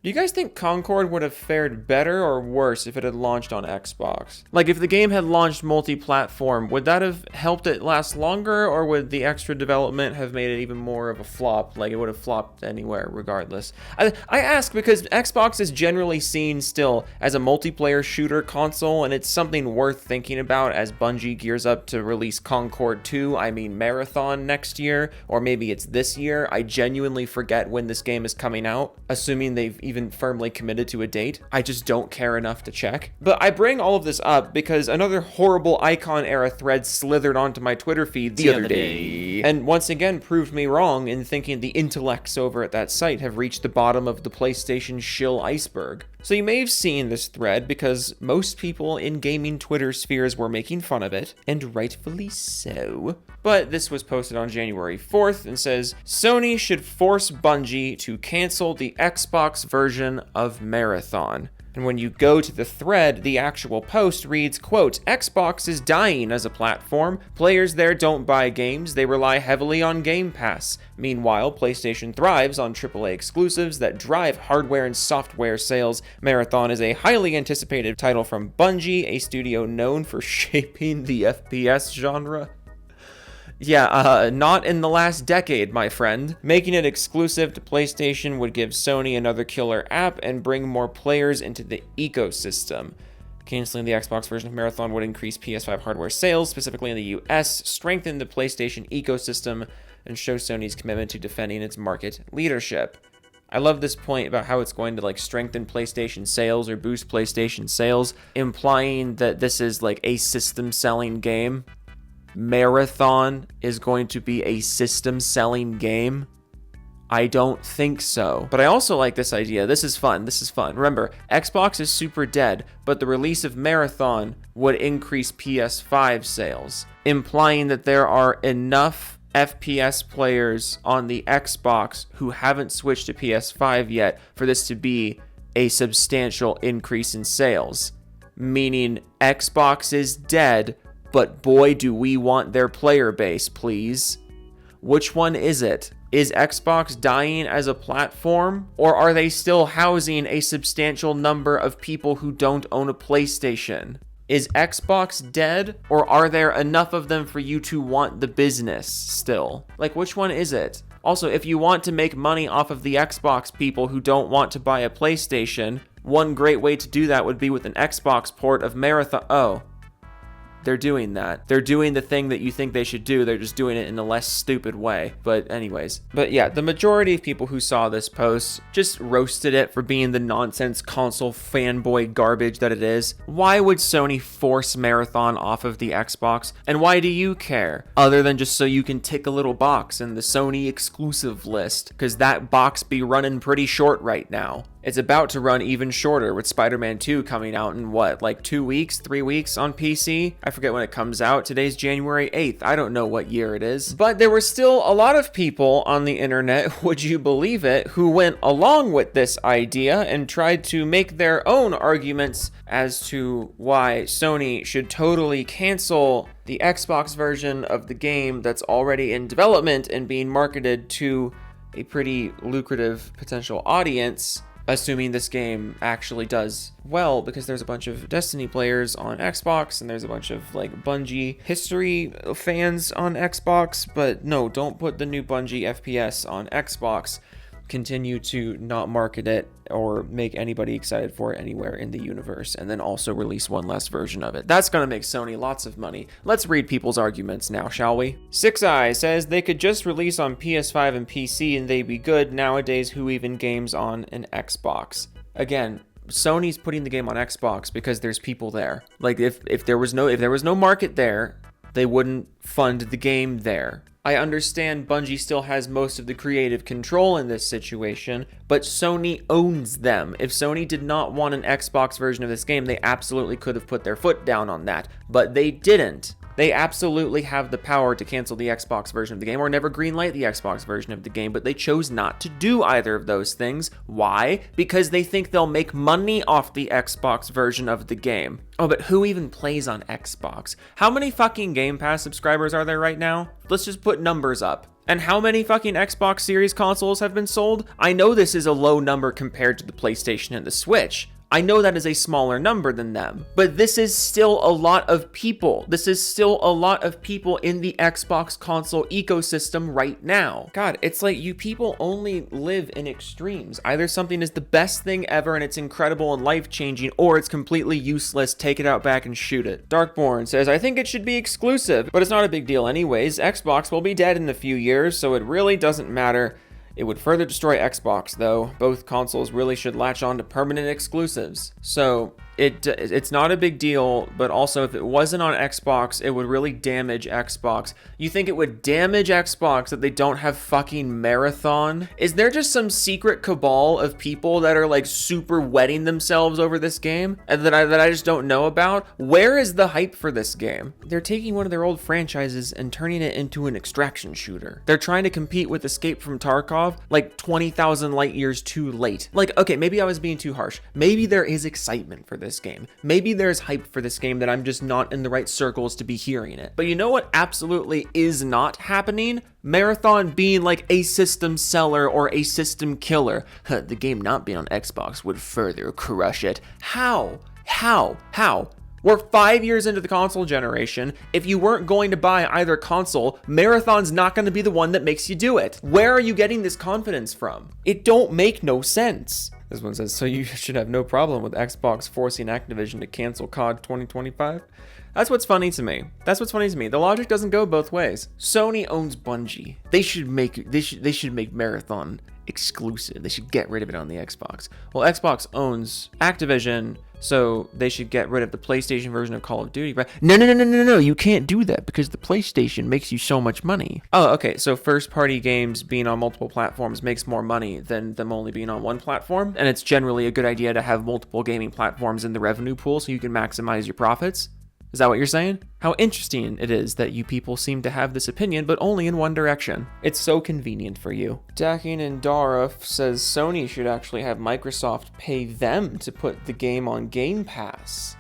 Do you guys think Concord would have fared better or worse if it had launched on Xbox? Like, if the game had launched multi-platform, would that have helped it last longer, or would the extra development have made it even more of a flop? Like, it would have flopped anywhere regardless. I ask because Xbox is generally seen still as a multiplayer shooter console, and it's something worth thinking about as Bungie gears up to release Concord 2, Marathon next year, or maybe it's this year. I genuinely forget when this game is coming out, assuming they've even firmly committed to a date. I just don't care enough to check. But I bring all of this up because another horrible Icon era thread slithered onto my Twitter feed the other day, and once again proved me wrong in thinking the intellects over at that site have reached the bottom of the PlayStation shill iceberg. So you may have seen this thread because most people in gaming Twitter spheres were making fun of it, and rightfully so. But this was posted on January 4th and says, Sony should force Bungie to cancel the Xbox version of Marathon. And when you go to the thread, the actual post reads, quote, Xbox is dying as a platform. Players there don't buy games. They rely heavily on Game Pass. Meanwhile, PlayStation thrives on AAA exclusives that drive hardware and software sales. Marathon is a highly anticipated title from Bungie, a studio known for shaping the FPS genre. Yeah, not in the last decade, my friend. Making it exclusive to PlayStation would give Sony another killer app and bring more players into the ecosystem. Canceling the Xbox version of Marathon would increase PS5 hardware sales, specifically in the US, strengthen the PlayStation ecosystem, and show Sony's commitment to defending its market leadership. I love this point about how it's going to strengthen PlayStation sales or boost PlayStation sales, implying that this is a system selling game. Marathon is going to be a system-selling game? I don't think so. But I also like this idea. This is fun. Remember, Xbox is super dead, but the release of Marathon would increase PS5 sales, implying that there are enough FPS players on the Xbox who haven't switched to PS5 yet for this to be a substantial increase in sales. Meaning Xbox is dead, but boy, do we want their player base, please. Which one is it? Is Xbox dying as a platform? Or are they still housing a substantial number of people who don't own a PlayStation? Is Xbox dead? Or are there enough of them for you to want the business still? Which one is it? Also, if you want to make money off of the Xbox people who don't want to buy a PlayStation, one great way to do that would be with an Xbox port of Marathon. Oh. They're doing that. They're doing the thing that you think they should do. They're just doing it in a less stupid way. But anyways. But yeah, the majority of people who saw this post just roasted it for being the nonsense console fanboy garbage that it is. Why would Sony force Marathon off of the Xbox? And why do you care? Other than just so you can tick a little box in the Sony exclusive list. Because that box be running pretty short right now. It's about to run even shorter with Spider-Man 2 coming out in 2 weeks, 3 weeks on PC? I forget when it comes out. Today's January 8th. I don't know what year it is. But there were still a lot of people on the internet, would you believe it, who went along with this idea and tried to make their own arguments as to why Sony should totally cancel the Xbox version of the game that's already in development and being marketed to a pretty lucrative potential audience. Assuming this game actually does well, because there's a bunch of Destiny players on Xbox, and there's a bunch of Bungie history fans on Xbox, but no, don't put the new Bungie FPS on Xbox. Continue to not market it or make anybody excited for it anywhere in the universe, and then also release one less version of it. That's gonna make Sony lots of money. Let's read people's arguments now, shall we? Six Eye says they could just release on PS5 and PC and they'd be good. Nowadays, who even games on an Xbox? Again, Sony's putting the game on Xbox because there's people there. If there was no market there, they wouldn't fund the game there. I understand Bungie still has most of the creative control in this situation, but Sony owns them. If Sony did not want an Xbox version of this game, they absolutely could have put their foot down on that, but they didn't. They absolutely have the power to cancel the Xbox version of the game or never greenlight the Xbox version of the game, but they chose not to do either of those things. Why? Because they think they'll make money off the Xbox version of the game. Oh, but who even plays on Xbox? How many fucking Game Pass subscribers are there right now? Let's just put numbers up. And how many fucking Xbox Series consoles have been sold? I know this is a low number compared to the PlayStation and the Switch. I know that is a smaller number than them, but this is still a lot of people. This is still a lot of people in the Xbox console ecosystem right now. God, it's like you people only live in extremes. Either something is the best thing ever and it's incredible and life-changing, or it's completely useless, take it out back and shoot it. Darkborn says, I think it should be exclusive, but it's not a big deal anyways. Xbox will be dead in a few years, so it really doesn't matter. It would further destroy Xbox, though. Both consoles really should latch on to permanent exclusives. So it's not a big deal, but also if it wasn't on Xbox, it would really damage Xbox. You think it would damage Xbox that they don't have fucking Marathon? Is there just some secret cabal of people that are like super wetting themselves over this game and that I just don't know about? Where is the hype for this game? They're taking one of their old franchises and turning it into an extraction shooter. They're trying to compete with Escape from Tarkov like 20,000 light years too late. Like, okay, maybe I was being too harsh. Maybe there is excitement for this game. Maybe there's hype for this game that I'm just not in the right circles to be hearing it. But you know what absolutely is not happening? Marathon being like a system seller or a system killer. The game not being on Xbox would further crush it. How? We're 5 years into the console generation. If you weren't going to buy either console, Marathon's not going to be the one that makes you do it. Where are you getting this confidence from? It don't make no sense. This one says, so you should have no problem with Xbox forcing Activision to cancel COD 2025? That's what's funny to me. The logic doesn't go both ways. Sony owns Bungie. They should make Marathon exclusive. They should get rid of it on the Xbox. Well, Xbox owns Activision, so they should get rid of the PlayStation version of Call of Duty. Right? No, you can't do that because the PlayStation makes you so much money. Oh, okay, so first-party games being on multiple platforms makes more money than them only being on one platform, and it's generally a good idea to have multiple gaming platforms in the revenue pool so you can maximize your profits. Is that what you're saying? How interesting it is that you people seem to have this opinion, but only in one direction. It's so convenient for you. Dakin and Daruf says Sony should actually have Microsoft pay them to put the game on Game Pass.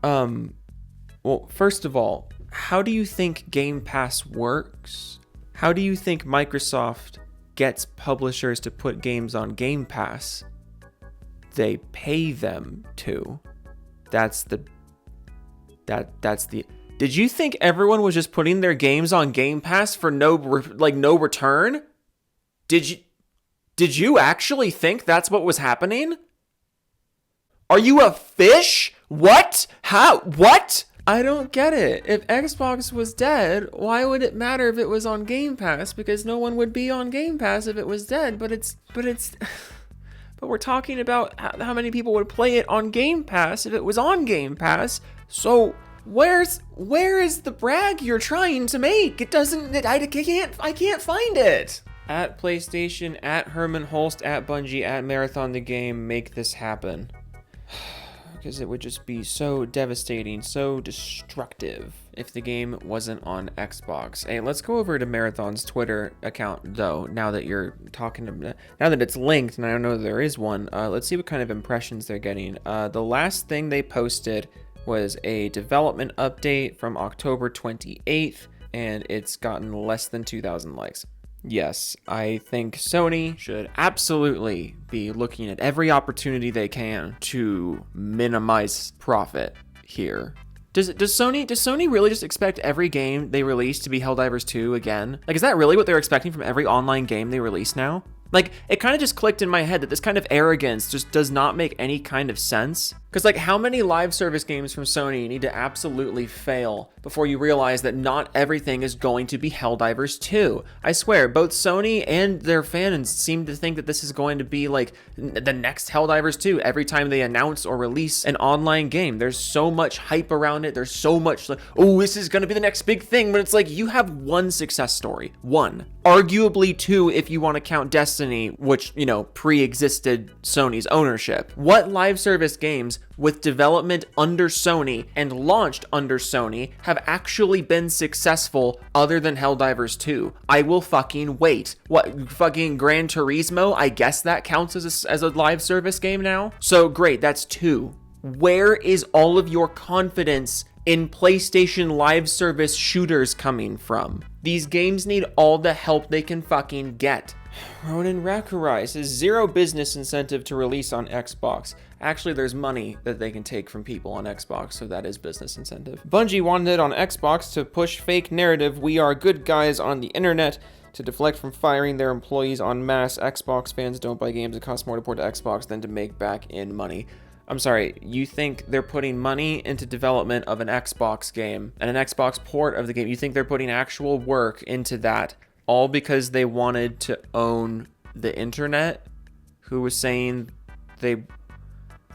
Well, first of all, how do you think Game Pass works? How do you think Microsoft gets publishers to put games on Game Pass? They pay them to. That's the Did you think everyone was just putting their games on Game Pass for no return? Did you actually think that's what was happening? Are you a fish? What? How? What? I don't get it. If Xbox was dead, why would it matter if it was on Game Pass? Because no one would be on Game Pass if it was dead, but we're talking about how many people would play it on Game Pass if it was on Game Pass. So where is the brag you're trying to make? It doesn't. I can't find it. At PlayStation, at Herman Hulst, at Bungie, at Marathon the Game, make this happen. Because it would just be so devastating, so destructive if the game wasn't on Xbox. Hey, let's go over to Marathon's Twitter account, though, now that it's linked, and I don't know that there is one. Let's see what kind of impressions they're getting. The last thing they posted was a development update from October 28th, and it's gotten less than 2,000 likes. Yes, I think Sony should absolutely be looking at every opportunity they can to minimize profit here. Does Sony really just expect every game they release to be Helldivers 2 again? Like, is that really what they're expecting from every online game they release now? Like, it kind of just clicked in my head that this kind of arrogance just does not make any kind of sense. Because, like, how many live service games from Sony need to absolutely fail before you realize that not everything is going to be Helldivers 2? I swear, both Sony and their fans seem to think that this is going to be, like, the next Helldivers 2 every time they announce or release an online game. There's so much hype around it. There's so much, like, oh, this is going to be the next big thing. But it's like, you have one success story. One. Arguably two if you want to count Destiny, which, you know, pre-existed Sony's ownership. What live service games with development under Sony and launched under Sony have actually been successful other than Helldivers 2? I will fucking wait. What, fucking Gran Turismo? I guess that counts as a live service game now? So great, that's two. Where is all of your confidence in PlayStation live service shooters coming from? These games need all the help they can fucking get. Ronan Rakurai says, zero business incentive to release on Xbox. Actually, there's money that they can take from people on Xbox, so that is business incentive. Bungie wanted it on Xbox to push fake narrative, we are good guys on the internet, to deflect from firing their employees en masse. Xbox fans don't buy games that cost more to port to Xbox than to make back in money. I'm sorry, you think they're putting money into development of an Xbox game and an Xbox port of the game? You think they're putting actual work into that all because they wanted to own the internet? Who was saying they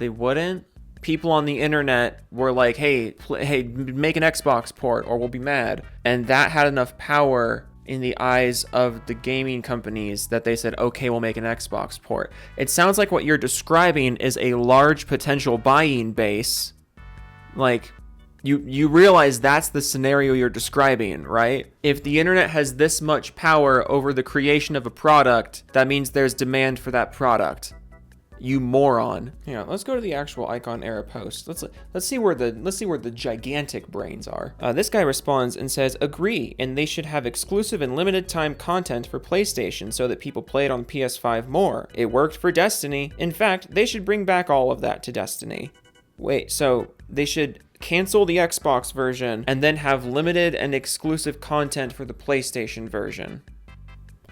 wouldn't? People on the internet were like, hey, make an Xbox port or we'll be mad. And that had enough power in the eyes of the gaming companies that they said, okay, we'll make an Xbox port. It sounds like what you're describing is a large potential buying base. Like, you realize that's the scenario you're describing, right? If the internet has this much power over the creation of a product, that means there's demand for that product. You moron. Yeah, let's go to the actual Icon Era post. Let's see where the gigantic brains are. This guy responds and says, agree, and they should have exclusive and limited time content for PlayStation so that people play it on PS5 more. It worked for Destiny. In fact, they should bring back all of that to Destiny. Wait, so they should cancel the Xbox version and then have limited and exclusive content for the PlayStation version.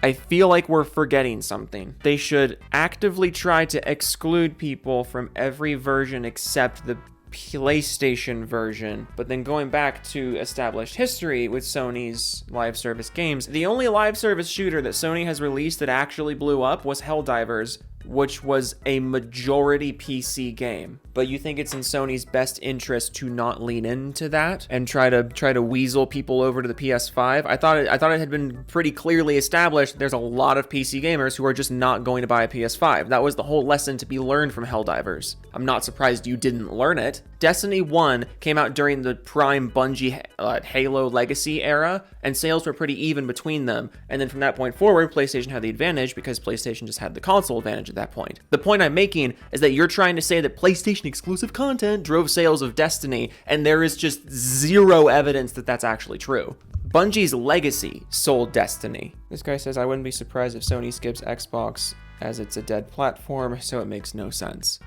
I feel like we're forgetting something. They should actively try to exclude people from every version except the PlayStation version. But then going back to established history with Sony's live service games, the only live service shooter that Sony has released that actually blew up was Helldivers, which was a majority PC game. But you think it's in Sony's best interest to not lean into that and try to weasel people over to the PS5? I thought it had been pretty clearly established there's a lot of PC gamers who are just not going to buy a PS5. That was the whole lesson to be learned from Helldivers. I'm not surprised you didn't learn it. Destiny 1 came out during the prime Bungie Halo Legacy era, and sales were pretty even between them. And then from that point forward, PlayStation had the advantage because PlayStation just had the console advantage at that point. The point I'm making is that you're trying to say that PlayStation exclusive content drove sales of Destiny, and there is just zero evidence that that's actually true. Bungie's Legacy sold Destiny. This guy says, I wouldn't be surprised if Sony skips Xbox as it's a dead platform, so it makes no sense.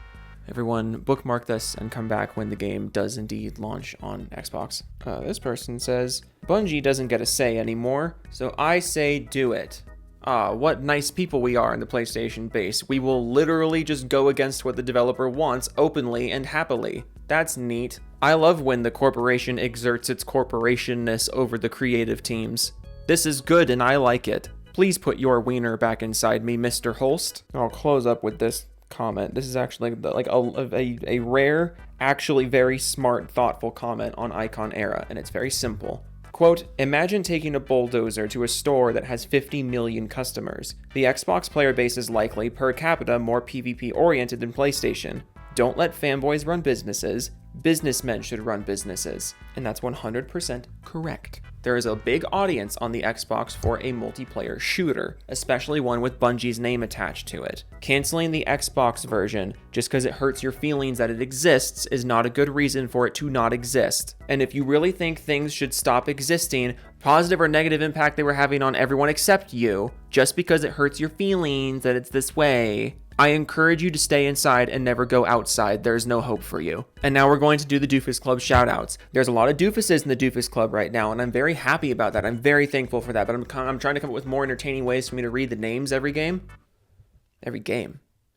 Everyone bookmark this and come back when the game does indeed launch on Xbox. This person says, Bungie doesn't get a say anymore, so I say do it. What nice people we are in the PlayStation base. We will literally just go against what the developer wants openly and happily. That's neat. I love when the corporation exerts its corporationness over the creative teams. This is good and I like it. Please put your wiener back inside me, Mr. Hulst. I'll close up with this comment. This is actually like a rare, actually very smart, thoughtful comment on Icon Era, and it's very simple. Quote, imagine taking a bulldozer to a store that has 50 million customers. The Xbox player base is likely, per capita, more PvP oriented than PlayStation. Don't let fanboys run businesses. Businessmen should run businesses. And that's 100% correct. There is a big audience on the Xbox for a multiplayer shooter, especially one with Bungie's name attached to it. Canceling the Xbox version just because it hurts your feelings that it exists is not a good reason for it to not exist. And if you really think things should stop existing, positive or negative impact they were having on everyone except you, just because it hurts your feelings that it's this way, I encourage you to stay inside and never go outside. There's no hope for you. And now we're going to do the Doofus Club shoutouts. There's a lot of doofuses in the Doofus Club right now, and I'm very happy about that. I'm very thankful for that, but I'm trying to come up with more entertaining ways for me to read the names every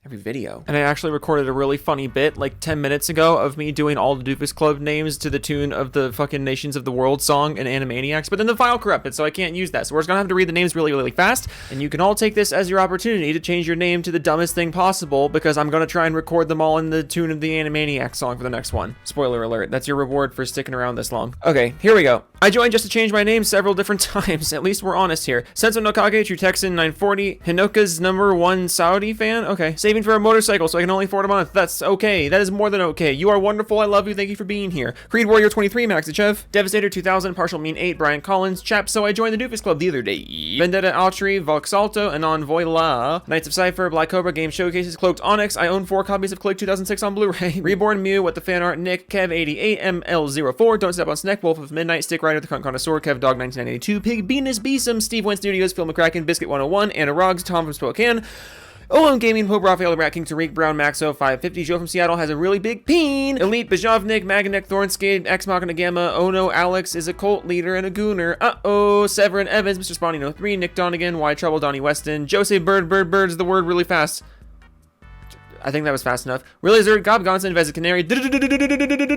video. And I actually recorded a really funny bit like 10 minutes ago of me doing all the Doofus Club names to the tune of the fucking Nations of the World song in Animaniacs, but then the file corrupted, so I can't use that. So we're just gonna have to read the names really, really fast, and you can all take this as your opportunity to change your name to the dumbest thing possible, because I'm gonna try and record them all in the tune of the Animaniacs song for the next one. Spoiler alert, that's your reward for sticking around this long. Okay, here we go. I joined just to change my name several different times. At least we're honest here. Senso no Kage, True Texan 940. Hinoka's #1 Saudi fan. Okay. Saving for a motorcycle so I can only afford a month. That's okay. That is more than okay. You are wonderful. I love you. Thank you for being here. Creed Warrior 23, Maxichev. Devastator 2000, Partial Mean 8, Brian Collins. Chap, so I joined the Doofus Club the other day. Vendetta Autry, Voxalto, Anon Voila. Knights of Cypher, Black Cobra, Game Showcases, Cloaked Onyx. I own 4 copies of Click 2006 on Blu-ray. Reborn Mew, What the Fan Art, Nick, Kev88, ML04, Don't Step on Snack, Wolf of Midnight, Stick Rider, The Cunt Connoisseur, Kev Dog 1982, Pig Venus Beesum, Steve Went Studios, Phil McCracken, Biscuit 101, Anna Roggs, Tom from Spokane, OM Gaming, Pope Raphael, the Rat King, Tariq Brown, Maxo 550, Joe from Seattle has a really big peen, Elite, Bajovnik, Maganek, Thornskade, X Machina Gamma, Ono, Alex is a cult leader and a gooner, Severin Evans, Mr. Spawning 03, Nick Donegan, Why Trouble, Donnie Weston, Jose Bird's the word really fast. I think that was fast enough. Really Zerd, Gob Gonson, Vezza Canary,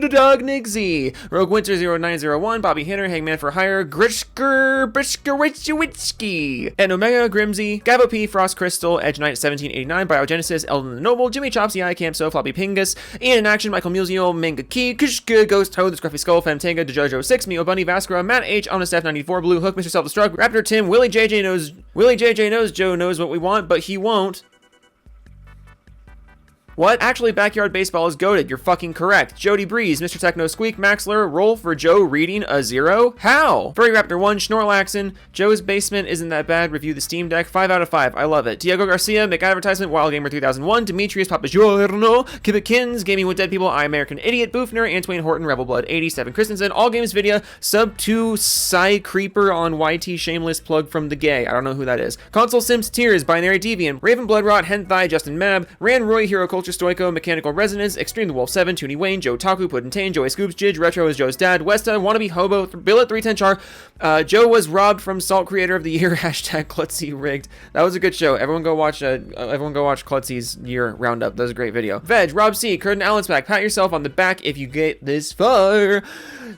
Doug Nixie, Rogue Winter 0901, Bobby Hinner, Hangman for Hire, Grishker, Witchki, and Omega, Grimsy, Gabo P, Frost Crystal, Edge Knight 1789, Biogenesis, Eldon the Noble, Jimmy Chopsy, I Camp So, Floppy Pingus, Ian in Action, Michael Musio, Manga Key, Kushka, Ghost Toad, The Scruffy Skull, Femtanga, DeJojo 6, Mio Bunny, Vascara, Matt H, Honestaf 94, Blue Hook, Mr. Self-Destruct, Raptor Tim, Willie JJ knows Joe knows what we want, but he won't. What? Actually, Backyard Baseball is goated. You're fucking correct. Jody Breeze, Mr. Techno Squeak, Maxler, roll for Joe reading a 0? How? Furry Raptor 1, Schnorlaxon, Joe's Basement isn't that bad. Review the Steam Deck. 5 out of 5. I love it. Diego Garcia, McAdvertisement, Wild Gamer 3001, Demetrius Papagiorno, Kibikins, Gaming with Dead People, I American Idiot, Boofner, Antwain Horton, Rebel Blood 87, Christensen, All Games Video, Sub 2 Psy Creeper on YT, shameless plug from the gay. I don't know who that is. Console Sims Tears, Binary Deviant, Raven Bloodrot, Henthai, Justin Mab, Ran Roy, Hero Culture Stoico, Mechanical Resonance, Extreme the Wolf 7, Toonie Wayne, Joe Taku, Puddintain, Joey Scoops, Jidge, Retro is Joe's dad, Westa, Wannabe Hobo, Billet 310 Char, Joe was robbed from Salt Creator of the Year, hashtag Klutzy rigged. That was a good show. Everyone go watch Klutzy's Year Roundup. That was a great video. Veg, Rob C, Curtin Allen's back. Pat yourself on the back if you get this far.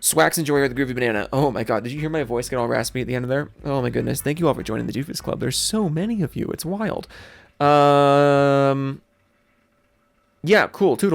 Swax Enjoyer, the Groovy Banana. Oh my god, did you hear my voice get all raspy at the end of there? Oh my goodness. Thank you all for joining the Doofus Club. There's so many of you. It's wild. Yeah, cool. Toodles.